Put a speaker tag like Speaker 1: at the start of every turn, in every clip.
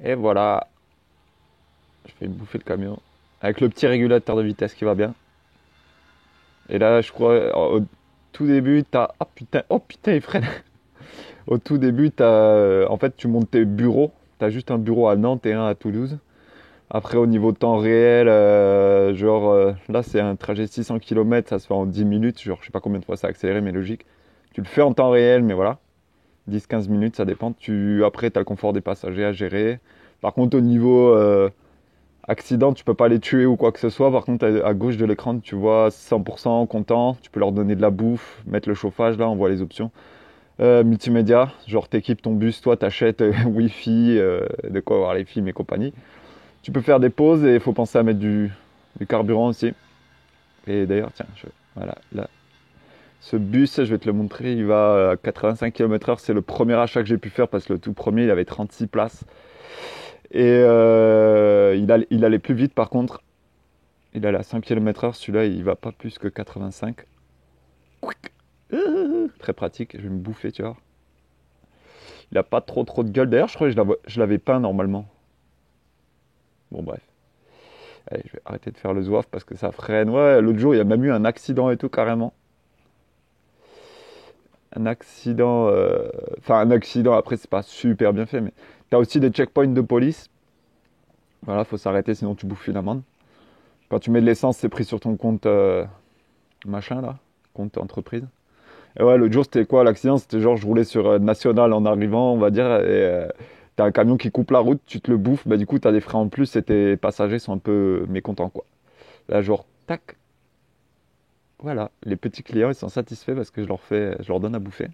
Speaker 1: Et voilà, je fais une bouffée de camion. Avec le petit régulateur de vitesse qui va bien. Et là, je crois, au tout début, t'as... oh putain, il freine. Au tout début, en fait, tu montes tes bureaux. T'as juste un bureau à Nantes et un à Toulouse. Après, au niveau temps réel, là, c'est un trajet 600 km, ça se fait en 10 minutes. Genre, je sais pas combien de fois ça a accéléré, mais logique. Tu le fais en temps réel, mais voilà. 10-15 minutes, ça dépend. Après, tu as le confort des passagers à gérer. Par contre, au niveau accident, tu peux pas les tuer ou quoi que ce soit. Par contre, à gauche de l'écran, tu vois 100% content. Tu peux leur donner de la bouffe, mettre le chauffage, là, on voit les options. Multimédia, genre t'équipes ton bus, toi t'achètes Wi-Fi, de quoi voir les films et compagnie. Tu peux faire des pauses et il faut penser à mettre du carburant aussi. Et d'ailleurs, tiens, voilà, là, ce bus, je vais te le montrer, il va à 85 km/h. C'est le premier achat que j'ai pu faire parce que le tout premier, il avait 36 places. Et il allait plus vite par contre. Il allait à 5 km/h. Celui-là, il va pas plus que 85. Très pratique, je vais me bouffer, tu vois. Il a pas trop de gueule. D'ailleurs, je crois que je l'avais peint normalement. Bon, bref. Allez, je vais arrêter de faire le zouaf parce que ça freine. Ouais, l'autre jour, il y a même eu un accident et tout, carrément. Un accident. Enfin, un accident, après, c'est pas super bien fait, mais t'as aussi des checkpoints de police. Voilà, faut s'arrêter sinon tu bouffes une amende. Quand tu mets de l'essence, c'est pris sur ton compte machin là, compte entreprise. Et ouais, l'autre jour, c'était quoi l'accident? C'était genre, je roulais sur National en arrivant, on va dire, et t'as un camion qui coupe la route, tu te le bouffes, bah du coup, t'as des frais en plus et tes passagers sont un peu mécontents, quoi. Là, genre, tac, voilà, les petits clients, ils sont satisfaits parce que je leur donne à bouffer.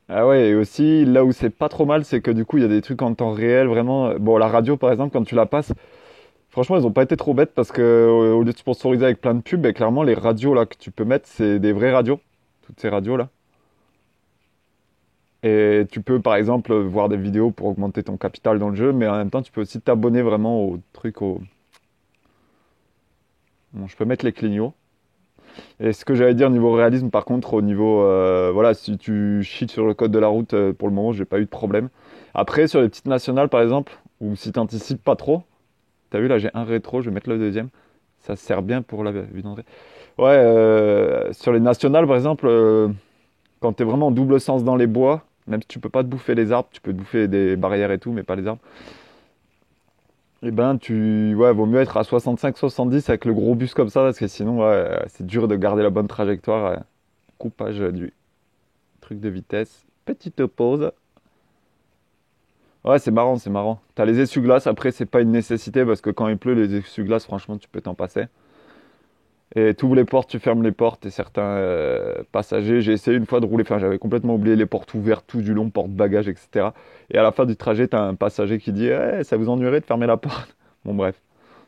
Speaker 1: Ah ouais, et aussi, là où c'est pas trop mal, c'est que du coup, il y a des trucs en temps réel, vraiment. Bon, la radio, par exemple, quand tu la passes, franchement, ils ont pas été trop bêtes parce que au lieu de sponsoriser avec plein de pubs, ben, clairement, les radios là que tu peux mettre, c'est des vraies radios. Toutes ces radios là. Et tu peux, par exemple, voir des vidéos pour augmenter ton capital dans le jeu, mais en même temps, tu peux aussi t'abonner vraiment au truc. Bon, je peux mettre les clignots. Et ce que j'allais dire niveau réalisme, par contre, au niveau, voilà, si tu cheats sur le code de la route, pour le moment, j'ai pas eu de problème. Après, sur les petites nationales, par exemple, ou si t'anticipes pas trop, t'as vu là, j'ai un rétro, je vais mettre le deuxième. Ça sert bien pour la vue d'entrée. Ouais, sur les nationales, par exemple, quand t'es vraiment en double sens dans les bois, même si tu peux pas te bouffer les arbres, tu peux te bouffer des barrières et tout, mais pas les arbres. Et ben, ouais, vaut mieux être à 65-70 avec le gros bus comme ça, parce que sinon, ouais, c'est dur de garder la bonne trajectoire. Coupage du truc de vitesse. Petite pause. Ouais, c'est marrant, c'est marrant. T'as les essuie-glaces, après, c'est pas une nécessité, parce que quand il pleut, les essuie-glaces, franchement, tu peux t'en passer. Et tu ouvres les portes, tu fermes les portes, et certains passagers, j'ai essayé une fois de rouler, enfin j'avais complètement oublié les portes ouvertes tout du long, porte-bagages, etc. Et à la fin du trajet, t'as un passager qui dit «Eh, ça vous ennuierait de fermer la porte?» Bon bref.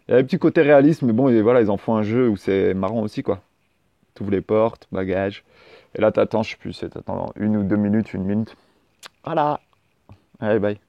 Speaker 1: Il y a un petit côté réalisme, mais bon, et voilà, ils en font un jeu où c'est marrant aussi, quoi. Tu ouvres les portes, bagages, et là t'attends, je sais plus, t'attends 1 ou 2 minutes, 1 minute. Voilà. Allez, bye.